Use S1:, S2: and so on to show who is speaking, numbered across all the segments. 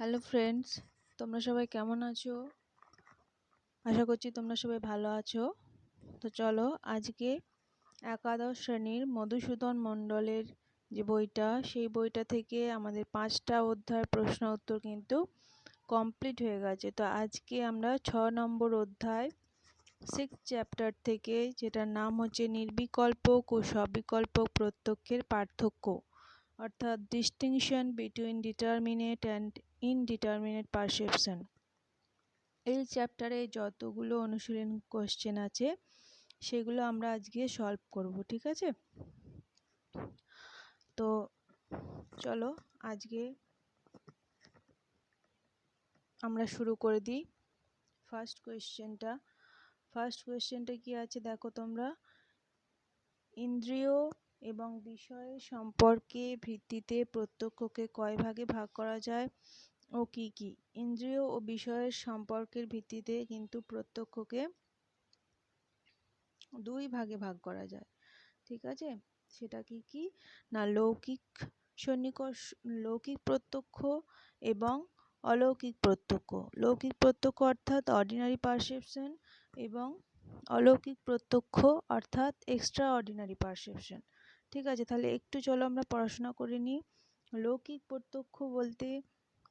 S1: Hello friends, তোমরা সবাই কেমন আছো? আশা করছি তোমরা সবাই ভালো আছো। তো চলো আজকে একাদশ শ্রেণীর মধুসূদন মণ্ডলের যে বইটা, সেই বইটা থেকে আমাদের 5টা অধ্যায়ের প্রশ্ন উত্তর কিন্তু কমপ্লিট হয়ে গেছে। তো আজকে আমরা 6 নম্বর অধ্যায় 6th চ্যাপ্টার থেকে, যেটার নাম হচ্ছে নির্বিকল্পক ও সবিকল্পক প্রত্যক্ষের পার্থক্য, অর্থাৎ distinction between determinant and indeterminate perception, এই চ্যাপ্টারে যতগুলো অনুশীলন কোশ্চেন আছে সেগুলো আমরা আজকে সলভ করব। ঠিক আছে, তো চলো আজকে আমরা শুরু করে দিই। ফার্স্ট কোয়েশ্চেনটা কি আছে দেখো তোমরা। ইন্দ্রিয় এবং বিষয়ের সম্পর্কে ভিত্তিতে প্রত্যক্ষকে কয় ভাগে ভাগ করা যায় ও কি কি? ইন্দ্রিয় ও বিষয়ের সম্পর্কের ভিত্তিতে কিন্তু প্রত্যক্ষকে 2 ভাগে ভাগ করা যায়। ঠিক আছে, সেটা কি কি না, লৌকিক প্রত্যক্ষ এবং অলৌকিক প্রত্যক্ষ। লৌকিক প্রত্যক্ষ অর্থাৎ অর্ডিনারি পারসেপশন এবং অলৌকিক প্রত্যক্ষ অর্থাৎ এক্সট্রা অর্ডিনারি পারসেপশন। ঠিক আছে, তাহলে একটু চলো আমরা পড়াশোনা করে নিই। লৌকিক প্রত্যক্ষ বলতে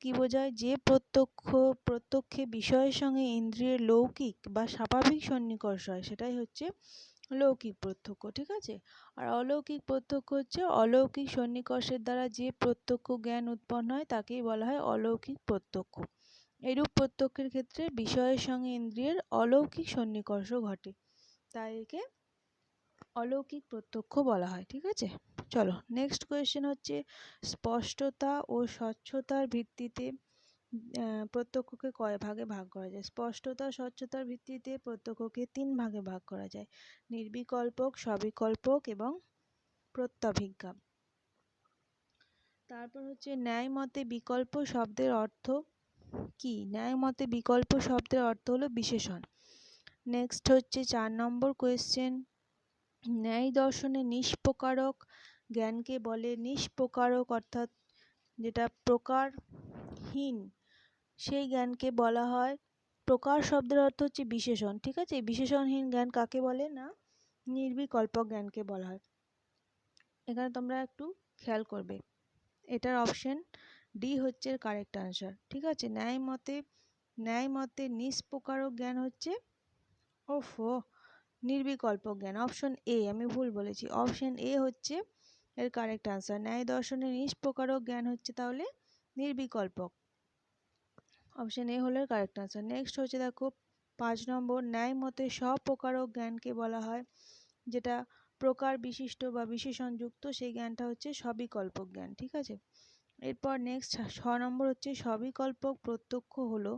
S1: কি বোঝায়? যে প্রত্যক্ষে বিষয়ের সঙ্গে ইন্দ্রিয়ের লৌকিক বা স্বাভাবিক সন্নিকর্ষ হয়, সেটাই হচ্ছে লৌকিক প্রত্যক্ষ। ঠিক আছে, আর অলৌকিক প্রত্যক্ষ হচ্ছে অলৌকিক সন্নিকর্ষের দ্বারা যে প্রত্যক্ষ জ্ঞান উৎপন্ন হয় তাকেই বলা হয় অলৌকিক প্রত্যক্ষ। এরূপ প্রত্যক্ষের ক্ষেত্রে বিষয়ের সঙ্গে ইন্দ্রিয়ের অলৌকিক সন্নিকর্ষ ঘটে, তাই একে অলৌকিক প্রত্যক্ষ বলা হয়। ঠিক আছে, চলো নেক্সট কোয়েশ্চেন হচ্ছে স্পষ্টতা ও স্বচ্ছতার ভিত্তিতে প্রত্যক্ষকে কয় ভাগে ভাগ করা যায়? স্পষ্টতা স্বচ্ছতার ভিত্তিতে প্রত্যক্ষকে 3 ভাগে ভাগ করা যায়: নির্বিকল্পক, সবিকল্পক এবং প্রত্যভিজ্ঞা। তারপর হচ্ছে ন্যায় মতে বিকল্প শব্দের অর্থ কি? ন্যায় মতে বিকল্প শব্দের অর্থ হলো বিশেষণ। নেক্সট হচ্ছে 4 নম্বর কোয়েশ্চেন, ন্যায় দর্শনে নিষ্প্রকারক জ্ঞানকে বলে নিষ্প্রকারক অর্থাৎ যেটা প্রকারহীন, সেই জ্ঞানকে বলা হয়, প্রকার শব্দের অর্থ হচ্ছে বিশেষণ। ঠিক আছে, বিশেষণহীন জ্ঞান কাকে বলে না, নির্বিকল্পক জ্ঞানকে বলা হয়। এখানে তোমরা একটু খেয়াল করবে, এটার অপশন ডি হচ্ছে কারেক্ট আনসার। ঠিক আছে, ন্যায় মতে নিষ্প্রকারক জ্ঞান হচ্ছে নির্বিকল্পক জ্ঞান। অপশন এ, আমি ভুল বলেছি, অপশন এ হচ্ছে এর কারেক্ট আনসার। ন্যায় দর্শনের নিষ্প্রকারক জ্ঞান হচ্ছে তাহলে নির্বিকল্পক, অপশন এ হলো কারেক্ট আনসার। নেক্সট হচ্ছে দেখো 5 নম্বর, ন্যায় মতে স্বপ্রকারক জ্ঞানকে বলা হয়, যেটা প্রকার বিশিষ্ট বা বিশেষণযুক্ত, সেই জ্ঞানটা হচ্ছে সবিকল্পক জ্ঞান। ঠিক আছে, এরপর নেক্সট 6 নম্বর হচ্ছে সবিকল্পক প্রত্যক্ষ হলো,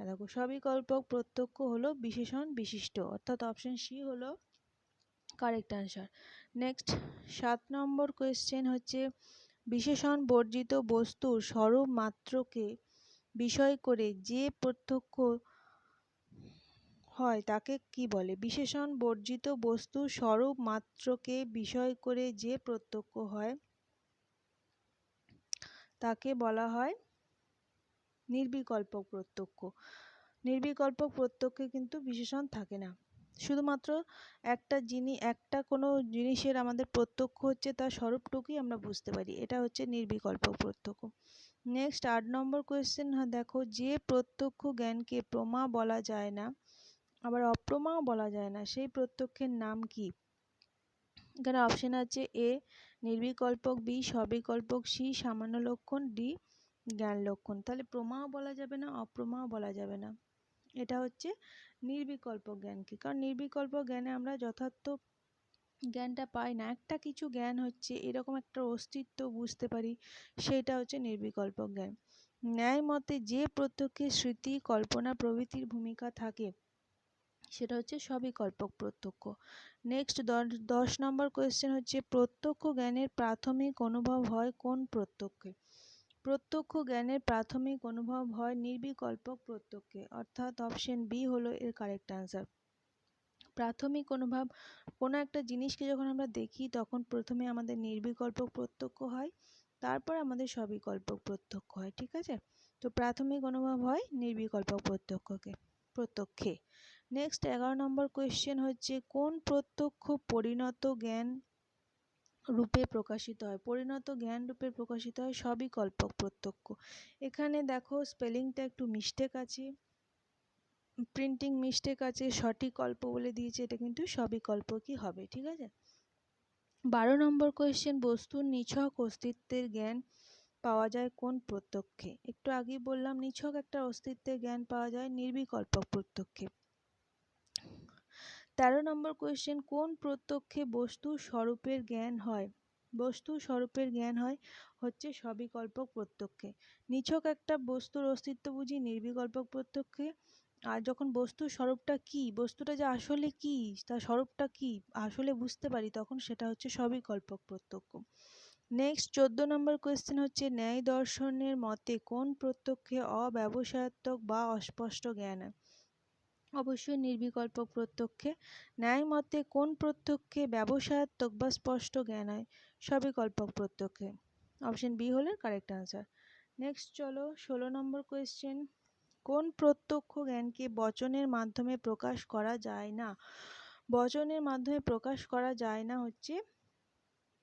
S1: দেখো সবিকল্পক প্রত্যক্ষ হলো বিশেষণ বিশিষ্ট, অর্থাৎ অপশন সি হলো কারেক্ট আনসার। নেক্সট 7 নম্বর কোয়েশ্চেন হচ্ছে বিশেষণ বর্জিত বস্তুর স্বরূপ মাত্রকে বিষয় করে যে প্রত্যক্ষ হয় তাকে কি বলে? বিশেষণ বর্জিত বস্তুর স্বরূপ মাত্রকে বিষয় করে যে প্রত্যক্ষ হয় তাকে বলা হয় নির্বিকল্পক প্রত্যক্ষ। নির্বিকল্পক প্রত্যক্ষে কিন্তু বিশেষণ থাকে না, শুধুমাত্র একটা কোনো জিনিসের আমাদের প্রত্যক্ষ হচ্ছে তার স্বরূপটুকুই আমরা বুঝতে পারি, এটা হচ্ছে নির্বিকল্পক প্রত্যক্ষ। নেক্সট 8 নম্বর কোয়েশ্চেন দেখো, যে প্রত্যক্ষ জ্ঞানকে প্রমা বলা যায় না আবার অপ্রমাও বলা যায় না, সেই প্রত্যক্ষের নাম কি? এখানে অপশন আছে এ নির্বিকল্পক, বি সবিকল্পক, সি সামান্য লক্ষণ, ডি জ্ঞান লক্ষণ। তাহলে প্রমাও বলা যাবে না, অপ্রমাও বলা যাবে না, এটা হচ্ছে নির্বিকল্পক জ্ঞানকে, কারণ নির্বিকল্পক জ্ঞানে আমরা যথার্থ জ্ঞানটা পাই না, একটা কিছু জ্ঞান হচ্ছে এরকম একটা অস্তিত্ব বুঝতে পারি, সেটা হচ্ছে নির্বিকল্পক জ্ঞান। ন্যায় মতে যে প্রত্যক্ষে স্মৃতি, কল্পনা প্রভৃতির ভূমিকা থাকে সেটা হচ্ছে সবিকল্পক প্রত্যক্ষ। নেক্সট 10 নম্বর কোয়েশ্চেন হচ্ছে প্রত্যক্ষ জ্ঞানের প্রাথমিক অনুভব হয় কোন প্রত্যক্ষে? প্রত্যক্ষ জ্ঞানের প্রাথমিক অনুভব হয় নির্বিকল্পক প্রত্যক্ষে, অর্থাৎ অপশন বি হলো এর কারেক্ট আনসার। প্রাথমিক অনুভব, কোনো একটা জিনিসকে যখন আমরা দেখি তখন প্রথমে আমাদের নির্বিকল্পক প্রত্যক্ষ হয়, তারপর আমাদের সবিকল্পক প্রত্যক্ষ হয়। ঠিক আছে, তো প্রাথমিক অনুভব হয় নির্বিকল্পক প্রত্যক্ষে। নেক্সট 11 নম্বর কোয়েশ্চেন হচ্ছে কোন প্রত্যক্ষ পরিণত জ্ঞান রূপে প্রকাশিত হয়? পরিণত জ্ঞান রূপে প্রকাশিত হয় সবিকল্পক প্রত্যক্ষ। এখানে দেখো স্পেলিংটা একটু মিস্টেক আছে, প্রিন্টিং মিস্টেক আছে, সঠিক কল্প বলে দিয়েছে, এটা কিন্তু সবিকল্পকই হবে, ঠিক আছে। 12 নম্বর কোয়েশ্চেন বস্তুর নিছক অস্তিত্বের জ্ঞান পাওয়া যায় কোন প্রত্যক্ষে? একটু আগেই বললাম নিছক একটা অস্তিত্বের জ্ঞান পাওয়া যায় নির্বিকল্পক প্রত্যক্ষে। 13 নম্বর কোয়েশ্চেন কোন প্রত্যক্ষে বস্তুর স্বরূপের জ্ঞান হয়? বস্তুর স্বরূপের জ্ঞান হয় হচ্ছে সবিকল্পক প্রত্যক্ষে। নিছক একটা বস্তুর অস্তিত্ব বুঝি নির্বিকল্পক প্রত্যক্ষে, আর যখন বস্তুর স্বরূপটা কি, বস্তুটা যে আসলে কি, তার স্বরূপটা কি আসলে বুঝতে পারি, তখন সেটা হচ্ছে সবিকল্পক প্রত্যক্ষ। নেক্সট 14 নম্বর কোয়েশ্চেন হচ্ছে ন্যায় দর্শনের মতে কোন প্রত্যক্ষে অব্যবসায়াত্মক বা অস্পষ্ট জ্ঞান হয়? অবশ্যই নির্বিকল্পক প্রত্যক্ষে। ন্যায় মতে কোন প্রত্যক্ষে ব্যবসায়াত্মক বা স্পষ্ট জ্ঞান হয়? সবিকল্পক প্রত্যক্ষে। অপশন বি হলো কারেক্ট আনসার। নেক্সট চলো 16 নম্বর কোয়েশ্চেন কোন প্রত্যক্ষ জ্ঞানকে বচনের মাধ্যমে প্রকাশ করা যায় না? বচনের মাধ্যমে প্রকাশ করা যায় না হচ্ছে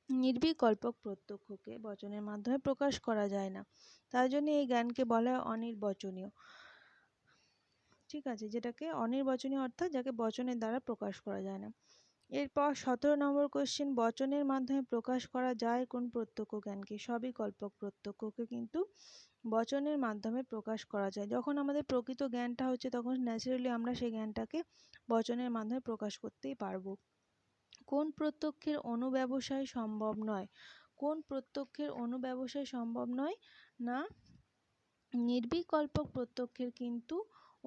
S1: নির্বিকল্পক প্রত্যক্ষকে বচনের মাধ্যমে প্রকাশ করা যায় না, তাই জন্য এই জ্ঞানকে বলা হয় অনির্বচনীয়, ঠিক আছে, যেটাকে অনির্বচনীয় অর্থাৎ যাকে বচনের দ্বারা প্রকাশ করা যায় না। এরপর 17 নম্বর কোয়েশ্চেন বচনের মাধ্যমে প্রকাশ করা যায় কোন প্রত্যক্ষ জ্ঞানকে? সবিকল্পক প্রত্যক্ষকে কিন্তু বচনের মাধ্যমে প্রকাশ করা যায়। যখন আমাদের প্রকৃত জ্ঞানটা হচ্ছে তখন ন্যাচারালি আমরা সেই জ্ঞানটাকে বচনের মাধ্যমে প্রকাশ করতেই পারবো। কোন প্রত্যক্ষের অনুব্যবসায় সম্ভব নয়? কোন প্রত্যক্ষের অনুব্যবসায় সম্ভব নয়? না নির্বিকল্পক প্রত্যক্ষের কিন্তু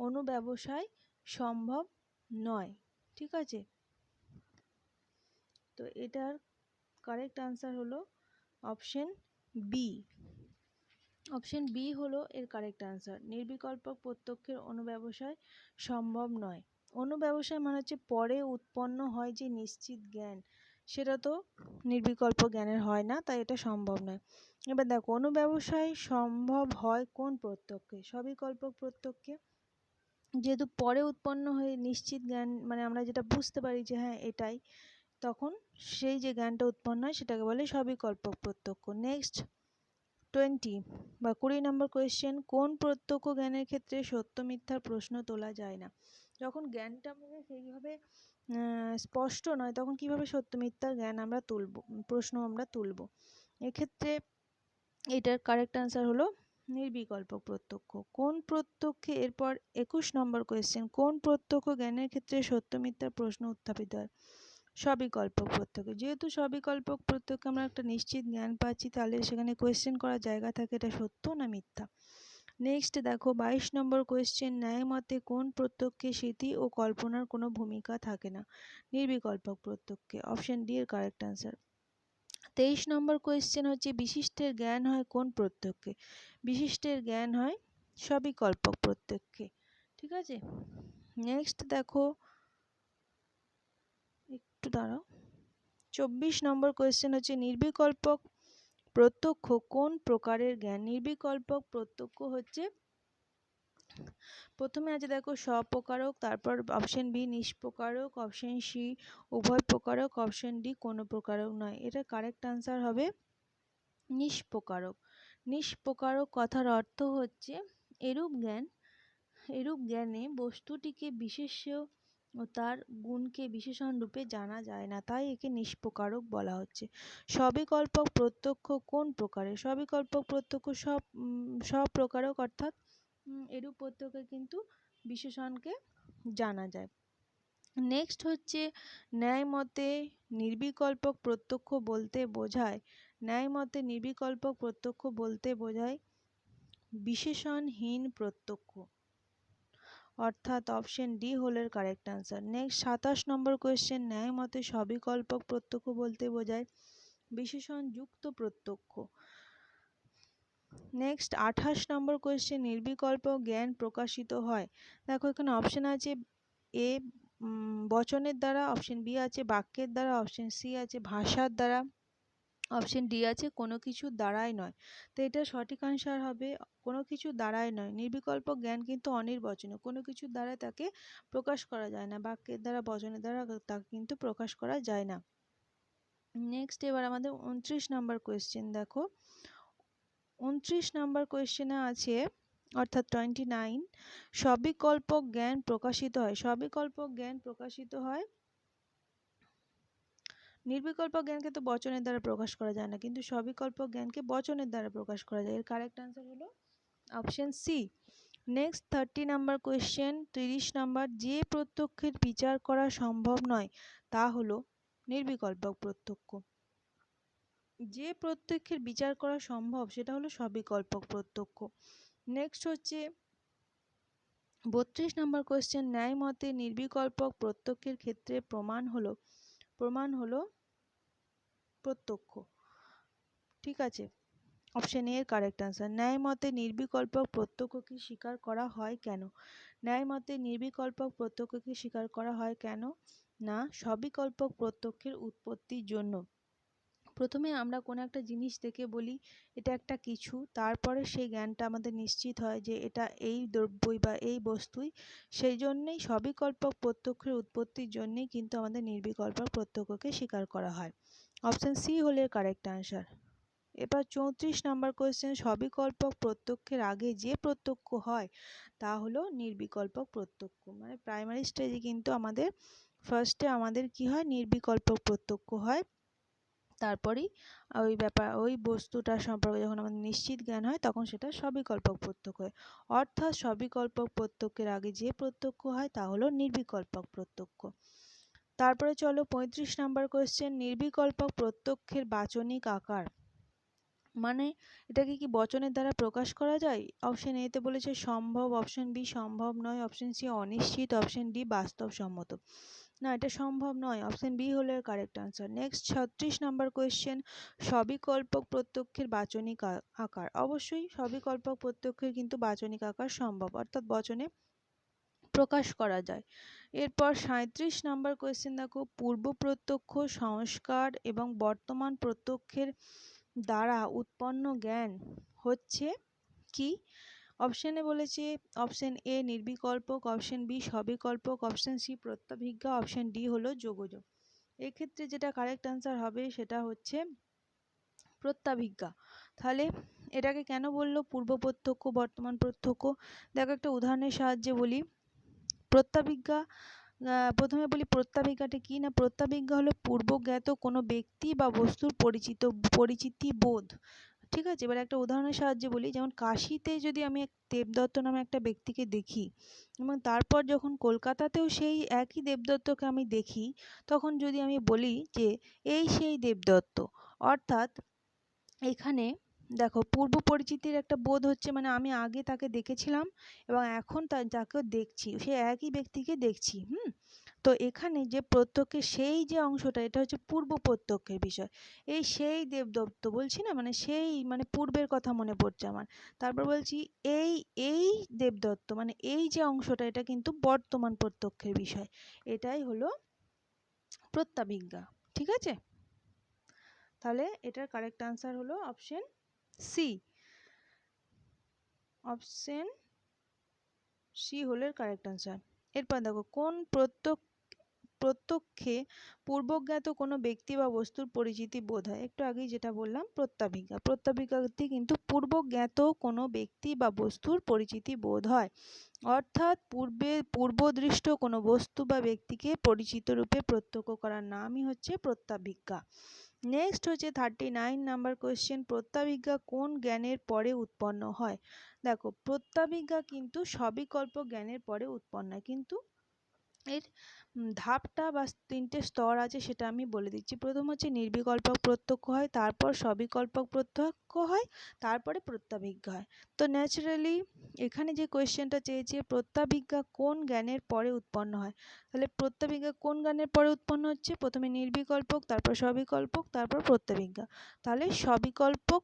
S1: অনুব্যবসায় সম্ভব নয়, ঠিক আছে। তো এটার কারেক্ট আনসার হলো অপশন বি। অপশন বি হলো এর কারেক্ট আনসার। নির্বিকল্পক প্রত্যক্ষের অনুব্যবসায় সম্ভব নয়। অনুব্যবসায় মানে হচ্ছে পরে উৎপন্ন হয় যে নিশ্চিত জ্ঞান, সেটা তো নির্বিকল্প জ্ঞানের হয় না, তাই এটা সম্ভব নয়। এবার দেখো অনুব্যবসায় সম্ভব হয় কোন প্রত্যক্ষে? সবিকল্পক প্রত্যক্ষে। যেহেতু পরে উৎপন্ন হয়ে নিশ্চিত জ্ঞান মানে আমরা যেটা বুঝতে পারি যে হ্যাঁ এটাই, তখন সেই যে জ্ঞানটা উৎপন্ন হয় সেটাকে বলে সবিকল্পক প্রত্যক্ষ। নেক্সট 20 নম্বর কোয়েশ্চেন কোন প্রত্যক্ষ জ্ঞানের ক্ষেত্রে সত্য মিথ্যার প্রশ্ন তোলা যায় না? যখন জ্ঞানটা আমাদের সেইভাবে স্পষ্ট নয় তখন কিভাবে সত্য মিথ্যার জ্ঞান আমরা তুলব, প্রশ্ন আমরা তুলব? এক্ষেত্রে এটার কারেক্ট আনসার হলো নির্বিকল্পক প্রত্যক্ষ। কোন প্রত্যক্ষে এরপর 21 নম্বর কোয়েশ্চেন কোন প্রত্যক্ষ জ্ঞানের ক্ষেত্রে সত্য মিথ্যার প্রশ্ন উত্থাপিত হয়? সবিকল্পক প্রত্যক্ষ। যেহেতু সবিকল্পক প্রত্যক্ষে আমরা একটা নিশ্চিত জ্ঞান পাচ্ছি, তাহলে সেখানে কোয়েশ্চেন করার জায়গা থাকে এটা সত্য না মিথ্যা। নেক্সট দেখো 22 নম্বর কোয়েশ্চেন ন্যায় মতে কোন প্রত্যক্ষে স্মৃতি ও কল্পনার কোনো ভূমিকা থাকে না? নির্বিকল্পক প্রত্যক্ষে। অপশন ডি এর কারেক্ট আনসার। 23 নম্বর কোয়েশ্চেন হচ্ছে বিশিষ্টের জ্ঞান হয় কোন প্রত্যক্ষে? বিশিষ্টের জ্ঞান হয় সবিকল্পক প্রত্যক্ষে, ঠিক আছে। নেক্সট দেখো একটু দাঁড়াও, 24 নম্বর কোয়েশ্চেন হচ্ছে নির্বিকল্পক প্রত্যক্ষ কোন প্রকারের জ্ঞান? নির্বিকল্পক প্রত্যক্ষ হচ্ছে প্রথমে আছে দেখো স্বপ্রকারক, তারপর অপশন বি নিষ্প্রকারক, অপশন সি উভয় প্রকারক, অপশন ডি কোনো প্রকারক নয়। এটা কারেক্ট আনসার হবে নিষ্প্রকারক। নিষ্প্রকারক কথার অর্থ হচ্ছে এরূপ জ্ঞানে বস্তুটিকে বিশেষ্য ও তার গুণকে বিশেষণ রূপে জানা যায় না, তাই একে নিষ্প্রকারক বলা হচ্ছে। সবিকল্পক প্রত্যক্ষ কোন প্রকারের? সবিকল্পক প্রত্যক্ষ সব প্রকারক, অর্থাৎ এরূপ প্রত্যক্ষে কিন্তু বিশেষণকে জানা যায়। নেক্সট হচ্ছে ন্যায় মতে নির্বিকল্পক প্রত্যক্ষ বলতে বোঝায়, ন্যায় মতে নির্বিকল্পক প্রত্যক্ষ বলতে বোঝায় বিশেষণহীন প্রত্যক্ষ, অর্থাৎ অপশন ডি হল এর কারেক্ট আনসার। নেক্সট 27 নম্বর কোয়েশ্চেন ন্যায় মতে সবিকল্পক প্রত্যক্ষ বলতে বোঝায় বিশেষণ যুক্ত প্রত্যক্ষ। নেক্সট 28 নম্বর কোয়েশ্চেন নির্বিকল্পক জ্ঞান প্রকাশিত হয়। দেখো এখানে অপশন আছে এ বচনের দ্বারা, অপশন বি আছে বাক্যের দ্বারা, অপশন সি আছে ভাষার দ্বারা, অপশন ডি আছে কোনো কিছু দ্বারাই নয়। তো এটা সঠিক আনসার হবে কোনো কিছু দ্বারাই নয়। নির্বিকল্প জ্ঞান কিন্তু অনির্বচনীয়, কোনো কিছু দ্বারা তাকে প্রকাশ করা যায় না, বাক্যের দ্বারা বচনের দ্বারা তাকে কিন্তু প্রকাশ করা যায় না। নেক্সট এবার আমাদের 29 নাম্বার কোয়েশ্চেন দেখো। 29 নাম্বার কোয়েশ্চেনে আছে অর্থাৎ 29, সবিকল্পক জ্ঞান প্রকাশিত হয়। সবিকল্পক জ্ঞান প্রকাশিত হয়, নির্বিকল্পক জ্ঞানকে তো বচনের দ্বারা প্রকাশ করা যায় না, কিন্তু সবিকল্পক জ্ঞানকে বচনের দ্বারা প্রকাশ করা যায়। এর কারেক্ট আনসার হলো option C. Next 30 number question, 30 number, যে প্রত্যক্ষের বিচার করা সম্ভব নয় তা হলো নির্বিকল্পক প্রত্যক্ষ। যে প্রত্যক্ষের বিচার করা সম্ভব সেটা হলো সবিকল্পক প্রত্যক্ষ। নেক্সট হচ্ছে 32 নাম্বার কোয়েশ্চেন, ন্যায় মতে নির্বিকল্পক প্রত্যক্ষের ক্ষেত্রে প্রমাণ হলো প্রত্যক্ষ। ঠিক আছে, অপশন এ এর কারেক্ট আনসার। ন্যায় মতে নির্বিকল্পক প্রত্যক্ষকে স্বীকার করা হয় কেন? ন্যায় মতে নির্বিকল্পক প্রত্যক্ষকে স্বীকার করা হয় কেন? না সবিকল্পক প্রত্যক্ষের উৎপত্তির জন্য। প্রথমে আমরা কোনো একটা জিনিস দেখে বলি এটা একটা কিছু, তারপরে সেই জ্ঞানটা আমাদের নিশ্চিত হয় যে এটা এই দ্রব্যই বা এই বস্তুই, সেই জন্যেই সবিকল্পক প্রত্যক্ষের উৎপত্তির জন্যেই কিন্তু আমাদের নির্বিকল্পক প্রত্যক্ষকে স্বীকার করা হয়। অপশন সি হলো কারেক্ট আনসার। এবার 34 নাম্বার কোয়েশ্চেন, সবিকল্পক প্রত্যক্ষের আগে যে প্রত্যক্ষ হয় তা হলো নির্বিকল্পক প্রত্যক্ষ। মানে প্রাইমারি স্টেজে কিন্তু আমাদের ফার্স্টে আমাদের কি হয়, নির্বিকল্পক প্রত্যক্ষ হয়, তারপরেই ওই বস্তুটার সম্পর্কে যখন আমাদের নিশ্চিত জ্ঞান হয় তখন সেটা সবিকল্পক প্রত্যক্ষ হয়। অর্থাৎ সবিকল্পক প্রত্যক্ষের আগে যে প্রত্যক্ষ হয় তা হলো নির্বিকল্পক প্রত্যক্ষ। তারপরে চলো 35 নাম্বার কোয়েশ্চেন, নির্বিকল্পক প্রত্যক্ষের বাচনিক আকার। মানে এটাকে কি বচনের দ্বারা প্রকাশ করা যায়? অপশন এ তে বলেছে সম্ভব, অপশন বি সম্ভব নয়, অপশন সি অনিশ্চিত, অপশন ডি বাস্তবসম্মত। না, এটা সম্ভব নয়, অপশন বি হলো এর correct answer. Next 36 number question, সবিকল্পক প্রত্যক্ষের বাচনিক আকার। অবশ্যই সবিকল্পক প্রত্যক্ষের কিন্তু বাচনিক আকার সম্ভব, অর্থাৎ বচনে প্রকাশ করা যায়। এরপর 37 নাম্বার কোয়েশ্চেন দেখো, পূর্ব প্রত্যক্ষ, সংস্কার এবং বর্তমান প্রত্যক্ষের দ্বারা উৎপন্ন জ্ঞান হচ্ছে কি? অপশনে বলেছে অপশন এ নির্বিকল্পক, অপশন বি সবিকল্পক, অপশন সি প্রত্যাভিজ্ঞা, অপশন ডি হলো যোগযোগ। এক্ষেত্রে যেটা কারেক্ট আনসার হবে সেটা হচ্ছে প্রত্যাভিজ্ঞা। তাহলে এটাকে কেন বললো পূর্ব প্রত্যক্ষ বর্তমান প্রত্যক্ষ? দেখো একটা উদাহরণের সাহায্যে বলি। প্রত্যাভিজ্ঞা, প্রথমে বলি প্রত্যাভিজ্ঞাটা কি না, প্রত্যাভিজ্ঞা হলো পূর্বজ্ঞাত কোনো ব্যক্তি বা বস্তুর পরিচিতি বোধ। ঠিক আছে, এবার একটা উদাহরণের সাহায্যে বলি, যেমন কাশিতে যদি আমি দেবদত্ত নামে একটা ব্যক্তিকে দেখি এবং তারপর যখন কলকাতাতেও সেই একই দেবদত্তকে আমি দেখি, তখন যদি আমি বলি যে এই সেই দেবদত্ত, অর্থাৎ এখানে দেখো পূর্ব পরিচিতির একটা বোধ হচ্ছে, মানে আমি আগে তাকে দেখেছিলাম এবং এখন যাকে দেখছি সে একই ব্যক্তিকে দেখছি। তো এখানে যে প্রত্যক্ষের সেই যে অংশটা, এটা হচ্ছে পূর্ব প্রত্যক্ষের বিষয়। এই সেই দেবদত্ত বলছি না, মানে সেই মানে পূর্বের কথা মনে পড়ছে আমার। তারপর বলছি এই এই দেবদত্ত, মানে এই যে অংশটা এটা কিন্তু বর্তমান প্রত্যক্ষের বিষয়। এটাই হলো প্রত্যাভিজ্ঞা। ঠিক আছে, তাহলে এটার কারেক্ট আনসার হলো অপশন সি। অপশন সি হলো কারেক্ট আনসার। এরপর দেখো, কোন প্রত্যক্ষে পূর্বজ্ঞাত কোনো ব্যক্তি বা বস্তুর পরিচিতি বোধ হয়? একটু আগেই যেটা বললাম প্রত্যাভিজ্ঞা। প্রত্যাভিজ্ঞাতে কিন্তু পূর্বজ্ঞাত কোনো ব্যক্তি বা বস্তুর পরিচিতি বোধ হয়, অর্থাৎ পূর্বদৃষ্ট কোনো বস্তু বা ব্যক্তিকে পরিচিত রূপে প্রত্যক্ষ করার নামই হচ্ছে প্রত্যাভিজ্ঞা। নেক্সট হচ্ছে 39 নাম্বার কোয়েশ্চেন, প্রত্যাভিজ্ঞা কোন জ্ঞানের পরে উৎপন্ন হয়? দেখো প্রত্যাভিজ্ঞা কিন্তু সবিকল্প জ্ঞানের পরে উৎপন্ন হয়, কিন্তু এর ধাপটা বা তিনটে স্তর আছে সেটা আমি বলে দিচ্ছি। প্রথম হচ্ছে নির্বিকল্পক প্রত্যক্ষ হয়, তারপর সবিকল্পক প্রত্যক্ষ হয়, তারপরে প্রত্যাভিজ্ঞা হয়। তো ন্যাচারালি এখানে যে কোয়েশ্চেনটা চেয়েছে প্রত্যাভিজ্ঞা কোন জ্ঞানের পরে উৎপন্ন হয়, তাহলে প্রত্যাভিজ্ঞা কোন জ্ঞানের পরে উৎপন্ন হচ্ছে? প্রথমে নির্বিকল্পক, তারপর সবিকল্পক, তারপর প্রত্যাভিজ্ঞা। তাহলে সবিকল্পক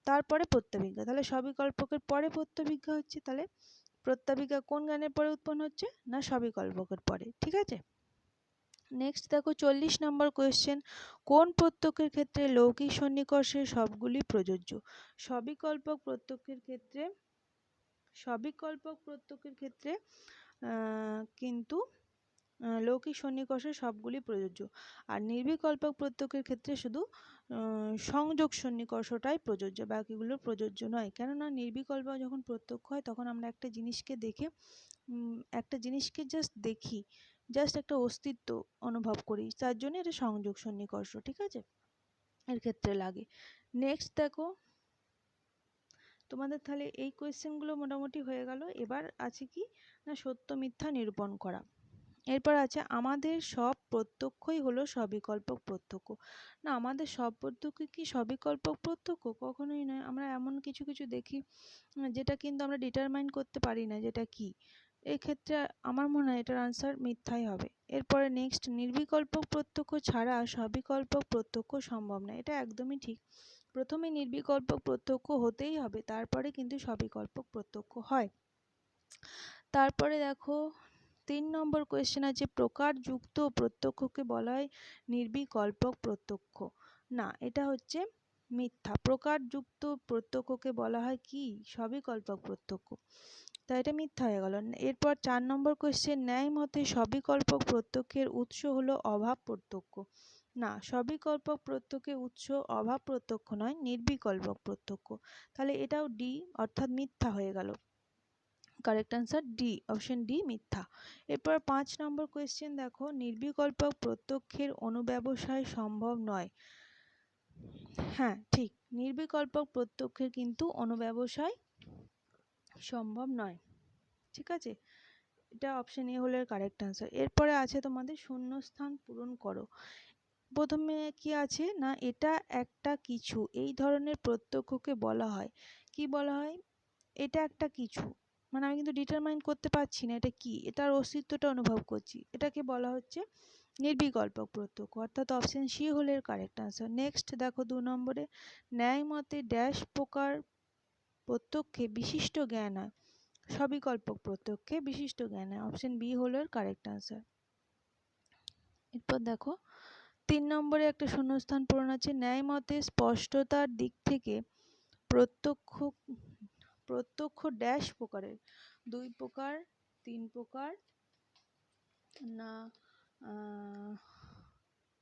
S1: তারপরে প্রত্যাভিজ্ঞা, তাহলে সবিকল্পকের পরে প্রত্যাভিজ্ঞা হচ্ছে, তাহলে প্রত্যাভিজ্ঞা কোন জ্ঞানের পরে উৎপন্ন হচ্ছে? না সবিকল্পকের পরে। ঠিক আছে, নেক্সট দেখো 40 নম্বর কোয়েশ্চেন, কোন প্রত্যক্ষের ক্ষেত্রে লৌকিক সন্নিকর্ষের সবগুলি প্রযোজ্য? সবিকল্পক প্রত্যক্ষের ক্ষেত্রে কিন্তু লৌকিক সন্নিকর্ষের সবগুলি প্রযোজ্য, আর নির্বিকল্পক প্রত্যক্ষের ক্ষেত্রে শুধু সংযোগ সন্নিকর্ষটাই প্রযোজ্য, বাকিগুলো প্রযোজ্য নয়। কেননা নির্বিকল্প যখন প্রত্যক্ষ হয় তখন আমরা একটা জিনিসকে জাস্ট দেখি, জাস্ট একটা অস্তিত্ব অনুভব করি, তার জন্য এটা সংযোগ সন্নিকর্ষ, ঠিক আছে, এর ক্ষেত্রে লাগে। নেক্সট দেখো তোমাদের তাহলে এই কোয়েশ্চেনগুলো মোটামুটি হয়ে গেল। এবার আছে কি না সত্য মিথ্যা নিরূপণ করা। এরপর আছে আমাদের সব প্রত্যক্ষই হলো সবিকল্পক প্রত্যক্ষ। না, আমাদের সব প্রত্যক্ষ কি সবিকল্পক প্রত্যক্ষ? কখনোই নয়। আমরা এমন কিছু কিছু দেখি যেটা কিন্তু আমরা ডিটারমাইন করতে পারি না যেটা কি। এক্ষেত্রে আমার মনে হয় এটার আনসার মিথ্যাই হবে। এরপরে নেক্সট, নির্বিকল্পক প্রত্যক্ষ ছাড়া সবিকল্পক প্রত্যক্ষ সম্ভব নয়। এটা একদমই ঠিক। প্রথমে নির্বিকল্পক প্রত্যক্ষ হতেই হবে, তারপরে কিন্তু সবিকল্পক প্রত্যক্ষ হয়। তারপরে দেখো 3 নম্বর কোয়েশ্চেন আছে, প্রকারযুক্ত প্রত্যক্ষকে বলা হয় নির্বিকল্পক প্রত্যক্ষ। না, এটা হচ্ছে মিথ্যা। প্রকারযুক্ত প্রত্যক্ষকে বলা হয় কি সবিকল্পক প্রত্যক্ষ, তাই এটা মিথ্যা হয়ে গেল। এরপর 4 নম্বর কোয়েশ্চেন, ন্যায় মতে সবিকল্পক প্রত্যক্ষের উৎস হলো অভাব প্রত্যক্ষ। না, সবিকল্পক প্রত্যক্ষের উৎস অভাব প্রত্যক্ষ নয়, নির্বিকল্পক প্রত্যক্ষ। তাহলে এটাও ডি অর্থাৎ মিথ্যা হয়ে গেল। Correct answer D, option D মিথ্যা। এরপর 5 নম্বর কোয়েশ্চেন দেখো, নির্বিকল্পক প্রত্যক্ষের অনুব্যবসায় সম্ভব নয়। হ্যাঁ ঠিক, নির্বিকল্পক প্রত্যক্ষের কিন্তু অনুব্যবসায় সম্ভব নয়, ঠিক আছে, এটা অপশন এ হলো কারেক্ট আনসার। এরপরে আছে তোমাদের শূন্যস্থান পূরণ করো। প্রথমে কি আছে না এটা একটা কিছু, এই ধরনের প্রত্যক্ষকে বলা হয় কি বলা হয়, এটা একটা কিছু, মানে আমি কিন্তু ডিটারমাইন করতে পারছি না এটা কি, এটার অস্তিত্বটা অনুভব করছি, এটাকে বলা হচ্ছে নির্বিকল্পক প্রত্যক্ষ, অর্থাৎ অপশন সি হলো এর কারেক্ট আনসার। নেক্সট দেখো 2 নম্বরে, ন্যায় মতে ড্যাশ প্রকার প্রত্যক্ষে বিশিষ্ট জ্ঞান হয়, সবিকল্পক প্রত্যক্ষে বিশিষ্ট জ্ঞান হয়, অপশন বি হলো এর কারেক্ট আনসার। এরপর দেখো 3 নম্বরে একটা শূন্যস্থান পূরণ আছে, ন্যায় মতে স্পষ্টতার দিক থেকে প্রত্যক্ষ ড্যাশ প্রকারের, 2 প্রকার, 3 প্রকার, না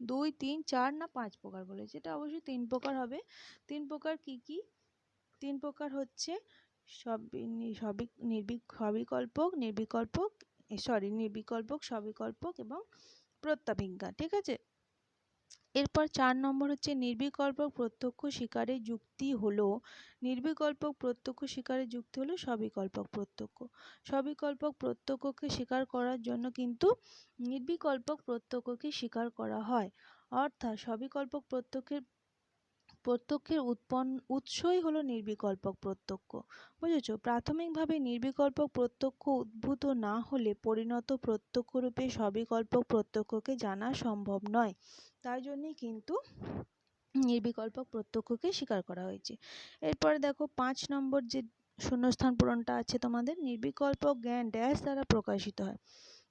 S1: 2, 3, 4 না 5 প্রকার বলেছে, এটা অবশ্যই 3 প্রকার হবে। 3 প্রকার কি কি? 3 প্রকার হচ্ছে সবিকল্পক, নির্বিকল্পক, সবিকল্পক এবং প্রত্যাভিজ্ঞা, ঠিক আছে। এরপর 4 নম্বর হচ্ছে নির্বিকল্পক প্রত্যক্ষ স্বীকারের যুক্তি হলো, নির্বিকল্পক প্রত্যক্ষ স্বীকারের যুক্তি হলো সবিকল্পক প্রত্যক্ষ। সবিকল্পক প্রত্যক্ষকে স্বীকার করার জন্য কিন্তু নির্বিকল্পক প্রত্যক্ষকে স্বীকার করা হয়, অর্থাৎ সবিকল্পক প্রত্যক্ষের উৎসই হলো নির্বিকল্পক প্রত্যক্ষ, বুঝেছো। প্রাথমিকভাবে নির্বিকল্পক প্রত্যক্ষ উদ্ভূত না হলে পরিণত প্রত্যক্ষরূপে সবিকল্পক প্রত্যক্ষকে জানা সম্ভব নয়, তাই জন্যই কিন্তু নির্বিকল্পক প্রত্যক্ষকে স্বীকার করা হয়েছে। এরপরে দেখো 5 নম্বর যে শূন্যস্থান পূরণটা আছে তোমাদের, নির্বিকল্পক জ্ঞান ড্যাশ দ্বারা প্রকাশিত হয়।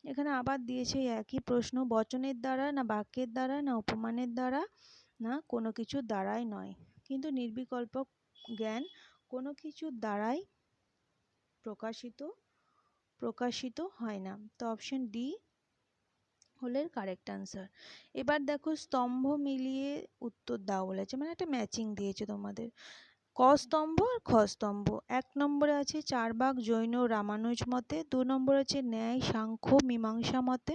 S1: এখানে আবার দিয়েছে একই প্রশ্ন, বচনের দ্বারা না বাক্যের দ্বারা না উপমানের দ্বারা না কোনো কিছুর দ্বারাই নয়, কিন্তু নির্বিকল্পক জ্ঞান কোনো কিছুর দ্বারাই প্রকাশিত হয় না, তো অপশন ডি হলো কারেক্ট আনসার। এবার দেখো স্তম্ভ মিলিয়ে উত্তর দাও বলেছে, মানে একটা ম্যাচিং দিয়েছে তোমাদের, ক স্তম্ভ আর খ স্তম্ভ। 1 নম্বরে আছে চারবাক জৈন রামানুজ মতে, 2 নম্বর আছে ন্যায় সাংখ্য মীমাংসা মতে,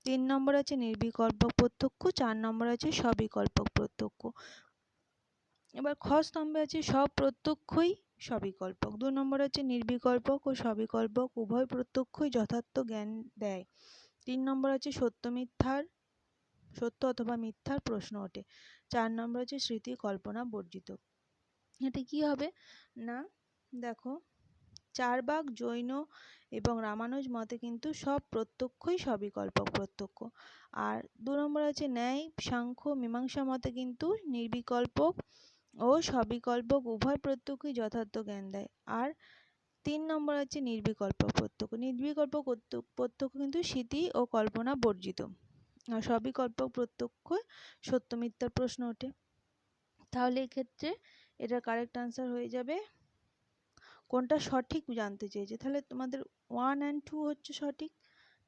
S1: 3 নম্বর আছে নির্বিকল্পক প্রত্যক্ষ, 4 নম্বর আছে সবিকল্পক প্রত্যক্ষ। এবার খ স্তম্ভে আছে সব প্রত্যক্ষই সবিকল্পক, 2 নম্বর আছে নির্বিকল্পক ও সবিকল্পক উভয় প্রত্যক্ষই যথার্থ জ্ঞান দেয়, 3 নম্বর আছে সত্য অথবা মিথ্যার প্রশ্ন ওঠে, 4 নম্বর আছে স্মৃতি কল্পনা বর্জিত। এটা কি হবে না দেখো চারবাক জৈন এবং রামানুজ মতে কিন্তু সব প্রত্যক্ষই সবিকল্পক প্রত্যক্ষ, আর 2 নম্বর আছে ন্যায় সাংখ্য মীমাংসা মতে কিন্তু নির্বিকল্পক ও সবিকল্পক উভয় প্রত্যক্ষই যথার্থ জ্ঞান দেয়, আর 3 নম্বর আছে নির্বিকল্পক প্রত্যক্ষ, নির্বিকল্পক প্রত্যক্ষ কিন্তু স্মৃতি ও কল্পনা বর্জিত। আর সবিকল্পক প্রত্যক্ষ সত্য মিথ্যার প্রশ্ন ওঠে। তাহলে এক্ষেত্রে এটা কারেক্ট আনসার হয়ে যাবে, কোনটা সঠিক জানতে চেয়েছে, তাহলে তোমাদের 1 and 2 হচ্ছে সঠিক।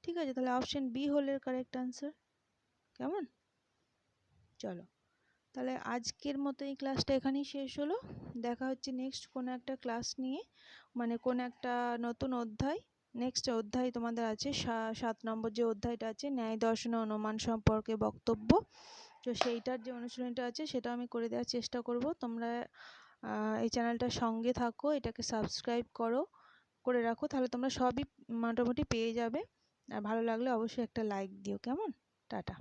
S1: ঠিক আছে, তাহলে অপশন বি হলো কারেক্ট আনসার। কেমন? চলো, তাহলে আজকের মতো এই ক্লাসটা এখানেই শেষ হলো। দেখা হচ্ছে নেক্সট কোনো একটা ক্লাস নিয়ে, মানে কোন একটা নতুন অধ্যায়। নেক্সট অধ্যায় তোমাদের আছে 7 নম্বর যে অধ্যায়টা আছে, ন্যায় দর্শনে অনুমান সম্পর্কে বক্তব্য। তো সেইটার যে অনুশীলনীটা আছে সেটা আমি করে দেওয়ার চেষ্টা করব। তোমরা এই চ্যানেলটার সঙ্গে থাকো, এটাকে সাবস্ক্রাইব করে রাখো, তাহলে তোমরা সবই মোটামুটি পেয়ে যাবে। আর ভালো লাগলে অবশ্যই একটা লাইক দিও। কেমন? টাটা।